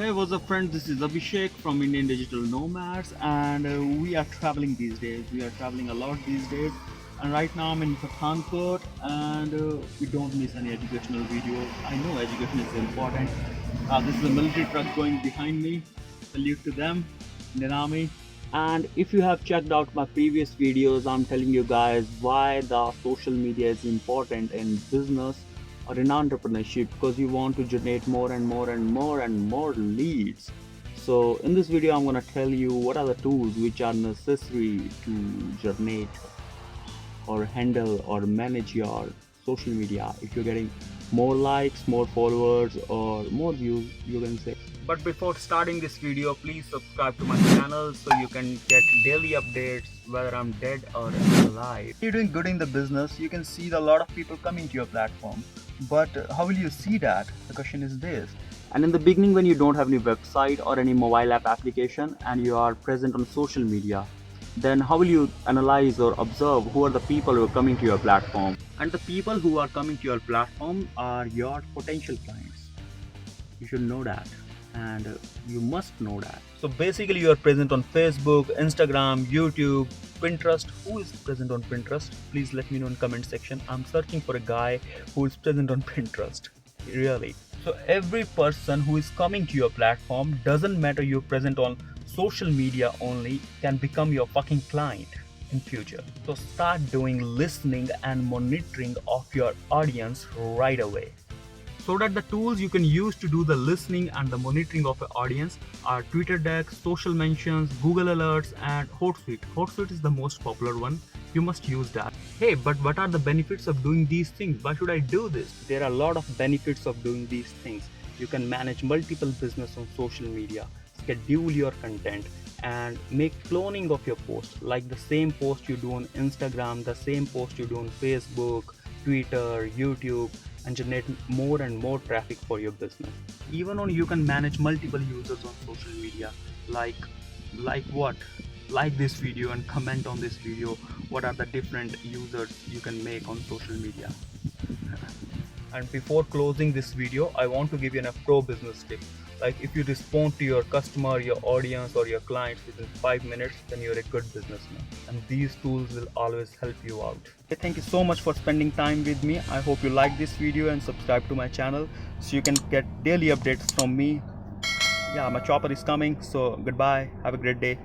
Hey, what's up, friends? This is Abhishek from Indian Digital Nomads, and we are traveling these days. We are traveling a lot these days, and right now I'm in Pathankot, and we don't miss any educational videos. I know education is important. This is a military truck going behind me. Salute to them, Indian Army. And if you have checked out my previous videos, I'm telling you guys why the social media is important in business or in entrepreneurship, because you want to generate more and more and more and more leads. So in this video I'm going to tell you what are the tools which are necessary to generate or handle or manage your social media if you're getting more likes, more followers, or more views, you can say. But before starting this video, please subscribe to my channel so you can get daily updates whether I'm dead or alive. You're doing good in the business, you can see a lot of people coming to your platform, but how will you see that? The question is this. And in the beginning, when you don't have any website or any mobile app application and you are present on social media, then how will you analyze or observe who are the people who are coming to your platform? And the people who are coming to your platform are your potential clients. You should know that, and you must know that. So basically you are present on Facebook, Instagram, YouTube, Pinterest. Who is present on Pinterest? Please let me know in comment section. I'm searching for a guy who is present on Pinterest, really. So every person who is coming to your platform, doesn't matter you're present on social media only, can become your fucking client in future. So start doing listening and monitoring of your audience right away. So that the tools you can use to do the listening and the monitoring of an audience are Twitter decks, social mentions, Google alerts, and Hootsuite. Hootsuite is the most popular one. You must use that. Hey, but what are the benefits of doing these things? Why should I do this? There are a lot of benefits of doing these things. You can manage multiple business on social media, schedule your content, and make cloning of your post, like the same post you do on Instagram, the same post you do on Facebook, Twitter, YouTube, and generate more and more traffic for your business. Even on you can manage multiple users on social media, like what? Like this video and comment on this video. What are the different users you can make on social media? And before closing this video, I want to give you a pro business tip. Like, if you respond to your customer, your audience, or your clients within 5 minutes, then you're a good businessman. And these tools will always help you out. Okay, thank you so much for spending time with me. I hope you like this video and subscribe to my channel so you can get daily updates from me. Yeah, my chopper is coming. So goodbye. Have a great day.